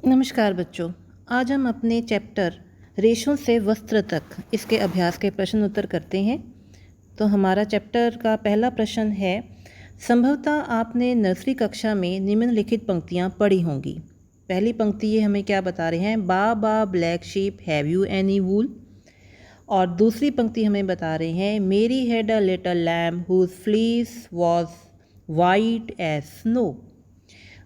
नमस्कार बच्चों। आज हम अपने चैप्टर रेशों से वस्त्र तक इसके अभ्यास के प्रश्न उत्तर करते हैं। तो हमारा चैप्टर का पहला प्रश्न है, संभवतः आपने नर्सरी कक्षा में निम्नलिखित पंक्तियां पढ़ी होंगी। पहली पंक्ति ये हमें क्या बता रहे हैं, baa black sheep have you any wool. और दूसरी पंक्ति हमें बता रहे हैं, Mary had a little lamb whose fleece was white as snow.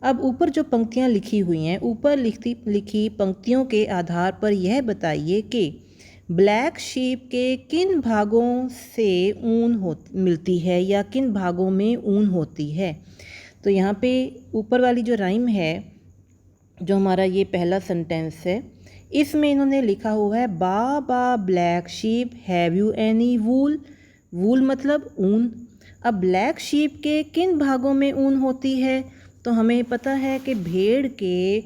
अब ऊपर जो पंक्तियाँ लिखी हुई हैं, ऊपर लिखी पंक्तियों के आधार पर यह बताइए कि ब्लैक शीप के किन भागों से ऊन मिलती है या किन भागों में ऊन होती है। तो यहाँ पे ऊपर वाली जो राइम है, जो हमारा ये पहला सेंटेंस है, इसमें इन्होंने लिखा हुआ है baa black sheep have you any wool. Wool मतलब ऊन। अब ब्लैक शीप के किन भागों में ऊन होती है, तो हमें पता है कि भेड़ के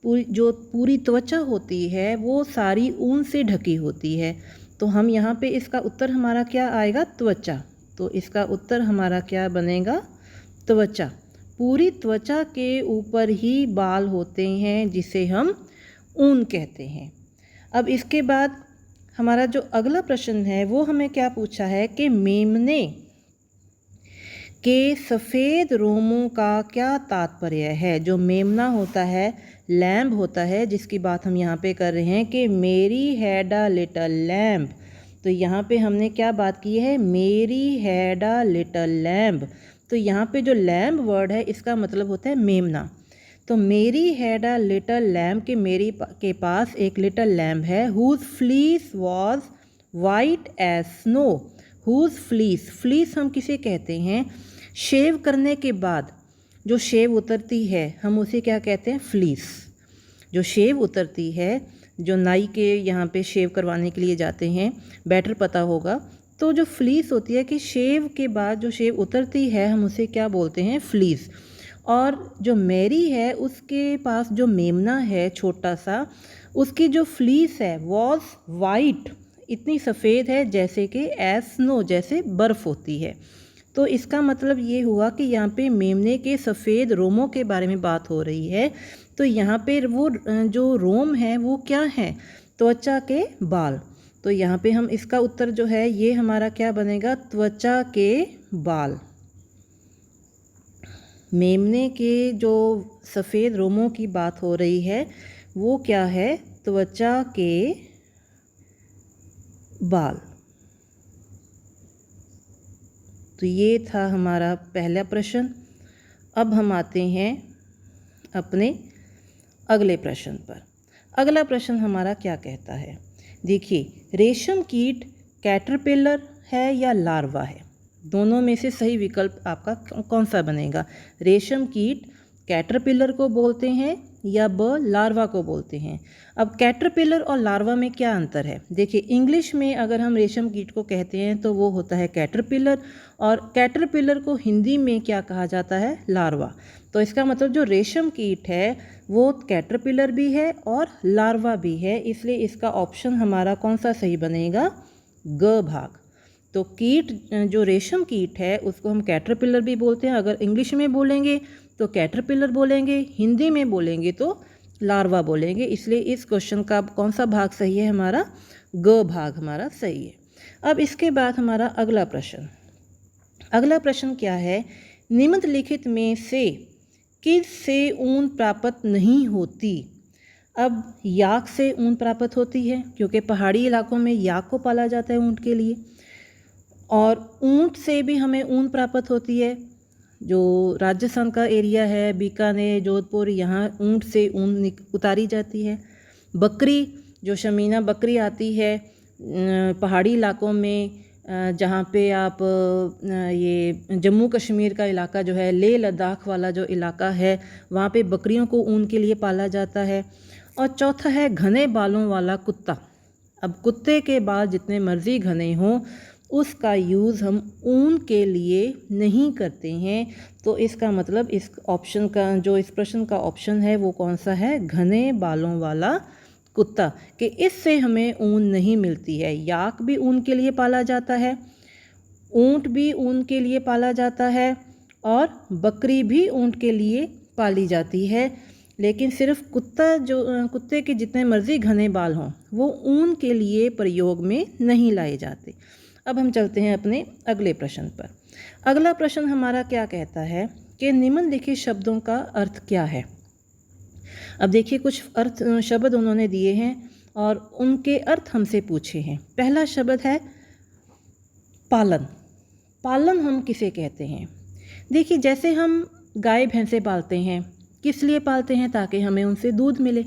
पूरी त्वचा होती है वो सारी ऊन से ढकी होती है। तो हम यहाँ पे इसका उत्तर हमारा क्या आएगा, त्वचा। तो इसका उत्तर हमारा क्या बनेगा, त्वचा। पूरी त्वचा के ऊपर ही बाल होते हैं जिसे हम ऊन कहते हैं। अब इसके बाद हमारा जो अगला प्रश्न है वो हमें क्या पूछा है कि मेमने के सफ़ेद रोमों का क्या तात्पर्य है। जो मेमना होता है, लैम्ब होता है, जिसकी बात हम यहाँ पे कर रहे हैं कि मेरी हैड अ लिटिल लैम्ब। तो यहाँ पे हमने क्या बात की है, मेरी हैड अ लिटिल लैम्ब। तो यहाँ पे जो लैम्ब वर्ड है इसका मतलब होता है मेमना। तो मेरी हैड अ लिटिल लैम्ब के मेरी के पास एक लिटिल लैम्ब है, whose fleece was white as snow. Whose fleece, fleece हम किसे कहते हैं, शेव करने के बाद जो शेव उतरती है हम उसे क्या कहते हैं, फ्लीस। जो शेव उतरती है, जो नाई के यहाँ पे शेव करवाने के लिए जाते हैं, बैटर पता होगा, तो जो फ्लीस होती है कि शेव के बाद जो शेव उतरती है हम उसे क्या बोलते हैं, फ्लीस। और जो मैरी है उसके पास जो मेमना है छोटा सा, उसकी जो फ्लीस है वॉज वाइट, इतनी सफ़ेद है जैसे कि एज स्नो, जैसे बर्फ़ होती है। तो इसका मतलब ये हुआ कि यहाँ पे मेमने के सफ़ेद रोमों के बारे में बात हो रही है। तो यहाँ पे वो जो रोम है वो क्या है, त्वचा के बाल। तो यहाँ पे हम इसका उत्तर जो है ये हमारा क्या बनेगा, त्वचा के बाल। मेमने के जो सफ़ेद रोमों की बात हो रही है वो क्या है, त्वचा के बाल। तो ये था हमारा पहला प्रश्न। अब हम आते हैं अपने अगले प्रश्न पर। अगला प्रश्न हमारा क्या कहता है, देखिए, रेशम कीट कैटरपिलर है या लार्वा है। दोनों में से सही विकल्प आपका कौन सा बनेगा। रेशम कीट कैटरपिलर को बोलते हैं या लार्वा को बोलते हैं। अब कैटरपिलर और लार्वा में क्या अंतर है, देखिए, इंग्लिश में अगर हम रेशम कीट को कहते हैं तो वो होता है कैटरपिलर, और कैटरपिलर को हिंदी में क्या कहा जाता है, लार्वा। तो इसका मतलब जो रेशम कीट है वो कैटरपिलर भी है और लार्वा भी है, इसलिए इसका ऑप्शन हमारा कौन सा सही बनेगा, ग भाग। तो कीट, जो रेशम कीट है उसको हम कैटरपिलर भी बोलते हैं। अगर इंग्लिश में बोलेंगे तो कैटरपिलर बोलेंगे, हिंदी में बोलेंगे तो लार्वा बोलेंगे, इसलिए इस क्वेश्चन का कौन सा भाग सही है, हमारा ग भाग हमारा सही है। अब इसके बाद हमारा अगला प्रश्न। अगला प्रश्न क्या है, निम्नलिखित में से किस से ऊन प्राप्त नहीं होती। अब याक से ऊन प्राप्त होती है क्योंकि पहाड़ी इलाकों में याक को पाला जाता है ऊँट के लिए, और ऊँट से भी हमें ऊन प्राप्त होती है। जो राजस्थान का एरिया है, बीकानेर, जोधपुर, यहाँ ऊँट से ऊन उतारी जाती है। बकरी, जो शमीना बकरी आती है पहाड़ी इलाकों में, जहाँ पे आप ये जम्मू कश्मीर का इलाका जो है, लेह लद्दाख वाला जो इलाका है, वहाँ पे बकरियों को ऊन के लिए पाला जाता है। और चौथा है घने बालों वाला कुत्ता। अब कुत्ते के बाल जितने मर्जी घने हों उसका यूज़ हम ऊन के लिए नहीं करते हैं। तो इसका मतलब इस ऑप्शन का, जो इस प्रश्न का ऑप्शन है वो कौन सा है, घने बालों वाला कुत्ता, कि इससे हमें ऊन नहीं मिलती है। याक भी ऊन के लिए पाला जाता है, ऊँट भी ऊन के लिए पाला जाता है, और बकरी भी ऊँट के लिए पाली जाती है। लेकिन सिर्फ कुत्ते के जितने मर्जी घने बाल हों वो ऊन के लिए प्रयोग में नहीं लाए जाते। अब हम चलते हैं अपने अगले प्रश्न पर। अगला प्रश्न हमारा क्या कहता है कि निम्नलिखित शब्दों का अर्थ क्या है। अब देखिए कुछ शब्द उन्होंने दिए हैं और उनके अर्थ हमसे पूछे हैं। पहला शब्द है पालन। पालन हम किसे कहते हैं? देखिए जैसे हम गाय भैंसे पालते हैं, किस लिए पालते हैं? ताकि हमें उनसे दूध मिले।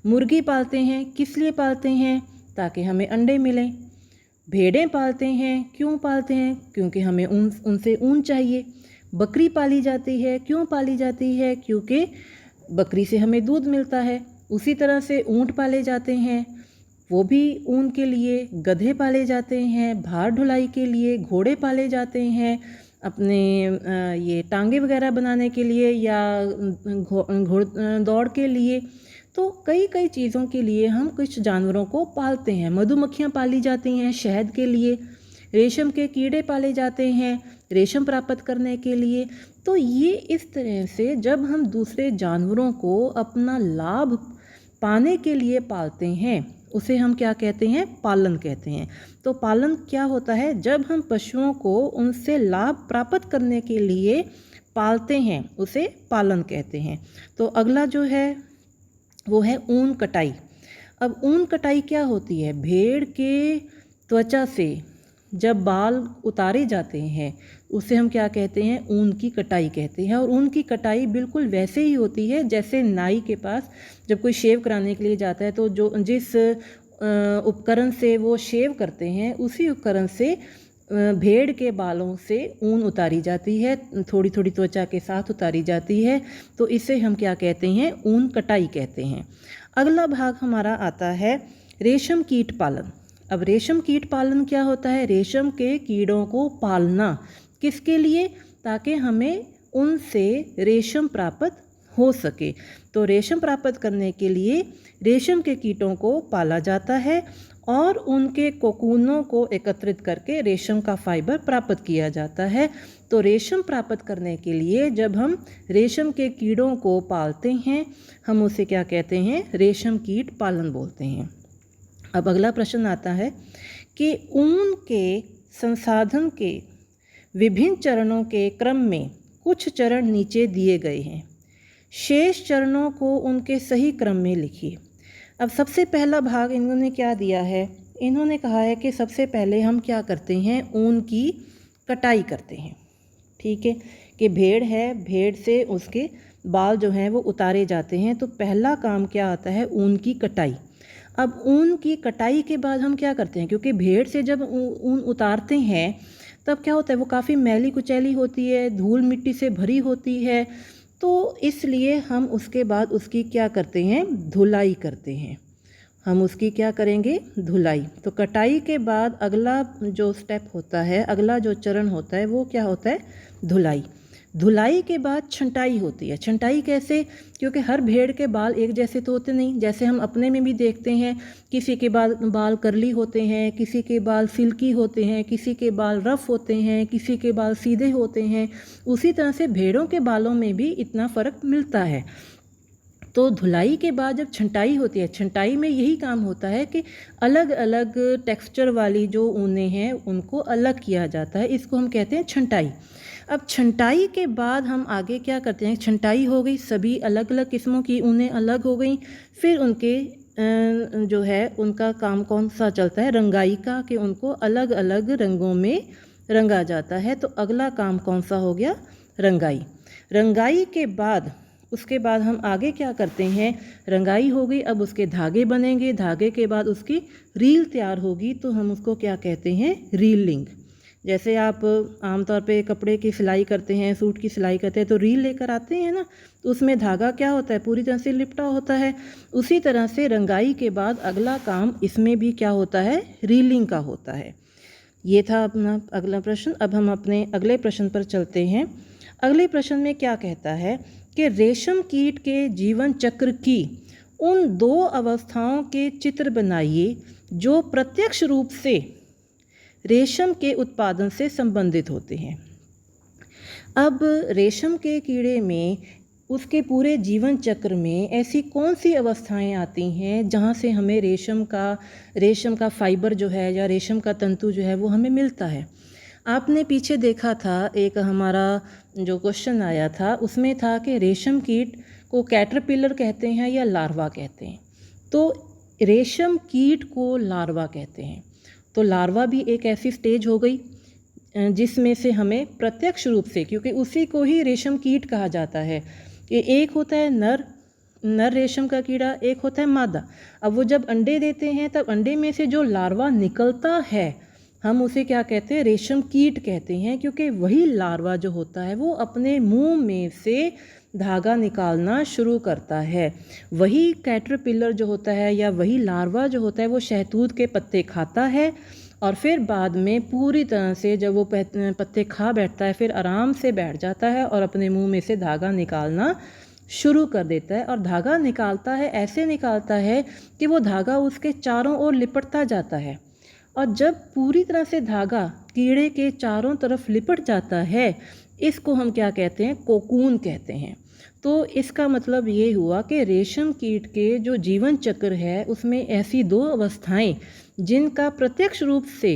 मुर्गी पालते हैं, किस लिए पालते हैं? ताकि हमें अंडे मिलें। भेड़ें पालते हैं, क्यों पालते हैं? क्योंकि हमें उनसे ऊन चाहिए। बकरी पाली जाती है, क्यों पाली जाती है? क्योंकि बकरी से हमें दूध मिलता है। उसी तरह से ऊँट पाले जाते हैं, वो भी ऊन के लिए। गधे पाले जाते हैं भार ढुलाई के लिए। घोड़े पाले जाते हैं अपने ये टांगे वगैरह बनाने के लिए या दौड़ के लिए। तो कई चीज़ों के लिए हम कुछ जानवरों को पालते हैं। मधुमक्खियाँ पाली जाती हैं शहद के लिए। रेशम के कीड़े पाले जाते हैं रेशम प्राप्त करने के लिए। तो ये इस तरह से जब हम दूसरे जानवरों को अपना लाभ पाने के लिए पालते हैं उसे हम क्या कहते हैं? पालन कहते हैं। तो पालन क्या होता है? जब हम पशुओं को उनसे लाभ प्राप्त करने के लिए पालते हैं उसे पालन कहते हैं। तो अगला जो है वो है ऊन कटाई। अब ऊन कटाई क्या होती है? भेड़ के त्वचा से जब बाल उतारे जाते हैं उसे हम क्या कहते हैं? ऊन की कटाई कहते हैं। और ऊन की कटाई बिल्कुल वैसे ही होती है जैसे नाई के पास जब कोई शेव कराने के लिए जाता है तो जिस उपकरण से वो शेव करते हैं उसी उपकरण से भेड़ के बालों से ऊन उतारी जाती है, थोड़ी थोड़ी त्वचा के साथ उतारी जाती है। तो इसे हम क्या कहते हैं? ऊन कटाई कहते हैं। अगला भाग हमारा आता है रेशम कीट पालन। अब रेशम कीट पालन क्या होता है? रेशम के कीड़ों को पालना। किसके लिए? ताकि हमें उनसे रेशम प्राप्त हो सके। तो रेशम प्राप्त करने के लिए रेशम के कीटों को पाला जाता है और उनके कोकूनों को एकत्रित करके रेशम का फाइबर प्राप्त किया जाता है। तो रेशम प्राप्त करने के लिए जब हम रेशम के कीड़ों को पालते हैं हम उसे क्या कहते हैं? रेशम कीट पालन बोलते हैं। अब अगला प्रश्न आता है कि ऊन के संसाधन के विभिन्न चरणों के क्रम में कुछ चरण नीचे दिए गए हैं, शेष चरणों को उनके सही क्रम में लिखिए। अब सबसे पहला भाग इन्होंने क्या दिया है? इन्होंने कहा है कि सबसे पहले हम क्या करते हैं? ऊन की कटाई करते हैं। ठीक है कि भेड़ है, भेड़ से उसके बाल जो हैं वो उतारे जाते हैं। तो पहला काम क्या आता है? ऊन की कटाई। अब ऊन की कटाई के बाद हम क्या करते हैं? क्योंकि भेड़ से जब ऊन उतारते हैं तब क्या होता है? वो काफ़ी मैली कुचैली होती है, धूल मिट्टी से भरी होती है। तो इसलिए हम उसके बाद उसकी क्या करते हैं? धुलाई करते हैं। हम उसकी क्या करेंगे? धुलाई। तो कटाई के बाद अगला जो स्टेप होता है, अगला जो चरण होता है वो क्या होता है? धुलाई। धुलाई के बाद छंटाई होती है। छंटाई कैसे? क्योंकि हर भेड़ के बाल एक जैसे तो होते नहीं। जैसे हम अपने में भी देखते हैं, किसी के बाल करली होते हैं, किसी के बाल सिल्की होते हैं, किसी के बाल रफ़ होते हैं, किसी के बाल सीधे होते हैं। उसी तरह से भेड़ों के बालों में भी इतना फ़र्क मिलता है। तो धुलाई के बाद जब छंटाई होती है, छंटाई में यही काम होता है कि अलग अलग टेक्सचर वाली जो ऊनें हैं उनको अलग किया जाता है। इसको हम कहते हैं छंटाई। अब छंटाई के बाद हम आगे क्या करते हैं? छंटाई हो गई, सभी अलग अलग किस्मों की ऊनें अलग हो गई। फिर उनके जो है उनका काम कौन सा चलता है? रंगाई का, कि उनको अलग अलग रंगों में रंगा जाता है। तो अगला काम कौन सा हो गया? रंगाई। रंगाई के बाद उसके बाद हम आगे क्या करते हैं? रंगाई हो गई, अब उसके धागे बनेंगे, धागे के बाद उसकी रील तैयार होगी। तो हम उसको क्या कहते हैं? रीलिंग। जैसे आप आमतौर पे कपड़े की सिलाई करते हैं, सूट की सिलाई करते हैं तो रील लेकर आते हैं ना, तो उसमें धागा क्या होता है? पूरी तरह से लिपटा होता है। उसी तरह से रंगाई के बाद अगला काम इसमें भी क्या होता है? रीलिंग का होता है। ये था अपना अगला प्रश्न। अब हम अपने अगले प्रश्न पर चलते हैं। अगले प्रश्न में क्या कहता है कि रेशम कीट के जीवन चक्र की उन 2 अवस्थाओं के चित्र बनाइए जो प्रत्यक्ष रूप से रेशम के उत्पादन से संबंधित होते हैं। अब रेशम के कीड़े में उसके पूरे जीवन चक्र में ऐसी कौन सी अवस्थाएं आती हैं जहाँ से हमें रेशम का फाइबर जो है या रेशम का तंतु जो है वो हमें मिलता है। आपने पीछे देखा था, एक हमारा जो क्वेश्चन आया था उसमें था कि रेशम कीट को कैटरपिलर कहते हैं या लार्वा कहते हैं। तो रेशम कीट को लार्वा कहते हैं। तो लार्वा भी एक ऐसी स्टेज हो गई जिसमें से हमें प्रत्यक्ष रूप से, क्योंकि उसी को ही रेशम कीट कहा जाता है, कि एक होता है नर रेशम का कीड़ा, एक होता है मादा। अब वो जब अंडे देते हैं तब अंडे में से जो लार्वा निकलता है हम उसे क्या कहते हैं, रेशम कीट कहते हैं, क्योंकि वही लार्वा जो होता है वो अपने मुंह में से धागा निकालना शुरू करता है। वही कैटरपिलर जो होता है या वही लार्वा जो होता है वो शहतूत के पत्ते खाता है और फिर बाद में पूरी तरह से जब वो पत्ते खा बैठता है फिर आराम से बैठ जाता है और अपने मुंह में से धागा निकालना शुरू कर देता है। और धागा निकालता है, ऐसे निकालता है कि वो धागा उसके चारों ओर लिपटता जाता है। और जब पूरी तरह से धागा कीड़े के चारों तरफ लिपट जाता है इसको हम क्या कहते हैं, कोकून कहते हैं। तो इसका मतलब ये हुआ कि रेशम कीट के जो जीवन चक्र है उसमें ऐसी दो अवस्थाएं जिनका प्रत्यक्ष रूप से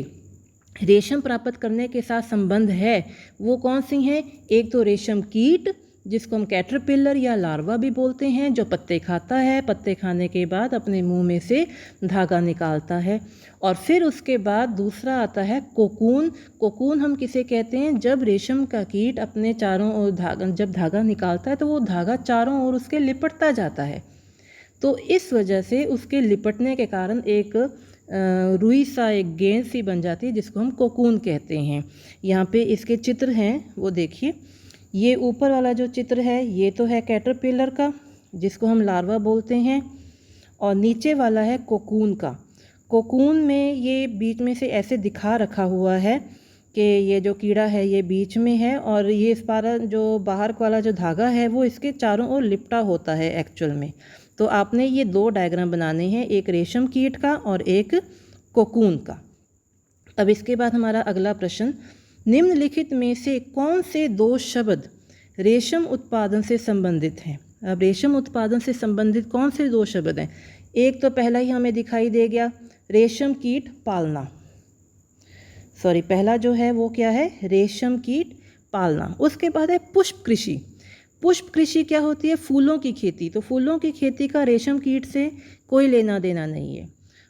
रेशम प्राप्त करने के साथ संबंध है वो कौन सी हैं। एक तो रेशम कीट जिसको हम कैटरपिलर या लार्वा भी बोलते हैं, जो पत्ते खाता है, पत्ते खाने के बाद अपने मुंह में से धागा निकालता है। और फिर उसके बाद दूसरा आता है कोकून। कोकून हम किसे कहते हैं, जब रेशम का कीट अपने चारों ओर जब धागा निकालता है तो वो धागा चारों ओर उसके लिपटता जाता है। तो इस वजह से उसके लिपटने के कारण एक रुई सा, एक गेंद सी बन जाती है जिसको हम कोकून कहते हैं। यहाँ पे इसके चित्र हैं वो देखिए। ये ऊपर वाला जो चित्र है ये तो है कैटरपिलर का जिसको हम लार्वा बोलते हैं, और नीचे वाला है कोकून का। कोकून में ये बीच में से ऐसे दिखा रखा हुआ है कि ये जो कीड़ा है ये बीच में है और ये इस पार जो बाहर वाला जो धागा है वो इसके चारों ओर लिपटा होता है एक्चुअल में। तो आपने ये दो डायग्राम बनाने हैं, एक रेशम कीट का और एक कोकून का। अब इसके बाद हमारा अगला प्रश्न, निम्नलिखित में से कौन से दो शब्द रेशम उत्पादन से संबंधित हैं। अब रेशम उत्पादन से संबंधित कौन से दो शब्द हैं। एक तो पहला ही हमें दिखाई दे गया, रेशम कीट पालना। पहला जो है वो क्या है, रेशम कीट पालना। उसके बाद है पुष्प कृषि। पुष्प कृषि क्या होती है, फूलों की खेती। तो फूलों की खेती का रेशम कीट से कोई लेना देना नहीं है।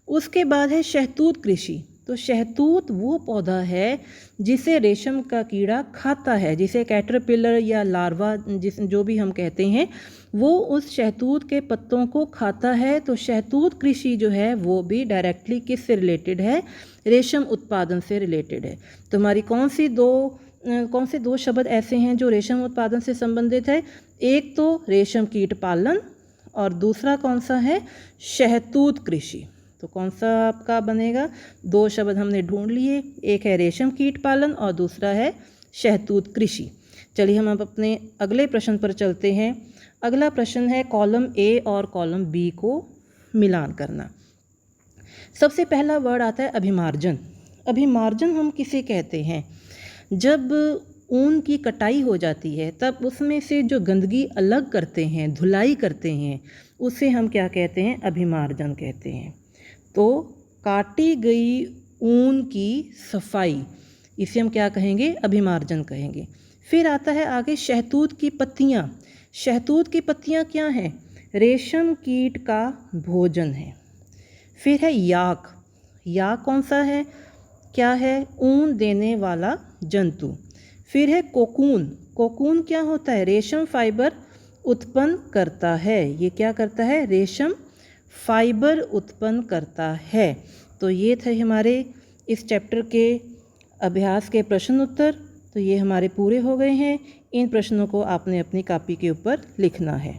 उसके बाद है शहतूत कृषि। तो शहतूत वो पौधा है जिसे रेशम का कीड़ा खाता है, जिसे कैटरपिलर या लार्वा जो भी हम कहते हैं वो उस शहतूत के पत्तों को खाता है। तो शहतूत कृषि जो है वो भी डायरेक्टली किससे रिलेटेड है, रेशम उत्पादन से रिलेटेड है। तो हमारी कौन से दो शब्द ऐसे हैं जो रेशम उत्पादन से संबंधित है। एक तो रेशम कीट पालन और दूसरा कौन सा है, शहतूत कृषि। तो कौन सा आपका बनेगा, दो शब्द हमने ढूंढ लिए, एक है रेशम कीट पालन और दूसरा है शहतूत कृषि। चलिए हम अब अपने अगले प्रश्न पर चलते हैं। अगला प्रश्न है कॉलम ए और कॉलम बी को मिलान करना। सबसे पहला वर्ड आता है अभिमार्जन। अभिमार्जन हम किसे कहते हैं, जब ऊन की कटाई हो जाती है तब उसमें से जो गंदगी अलग करते हैं, धुलाई करते हैं, उसे हम क्या कहते हैं, अभिमार्जन कहते हैं। तो काटी गई ऊन की सफाई, इसे हम क्या कहेंगे, अभिमार्जन कहेंगे। फिर आता है आगे शहतूत की पत्तियाँ। शहतूत की पत्तियाँ क्या हैं, रेशम कीट का भोजन है। फिर है याक। याक कौन सा है, क्या है, ऊन देने वाला जंतु। फिर है कोकून। कोकून क्या होता है, रेशम फाइबर उत्पन्न करता है। ये क्या करता है, रेशम फाइबर उत्पन्न करता है। तो ये थे हमारे इस चैप्टर के अभ्यास के प्रश्न उत्तर। तो ये हमारे पूरे हो गए हैं। इन प्रश्नों को आपने अपनी कॉपी के ऊपर लिखना है।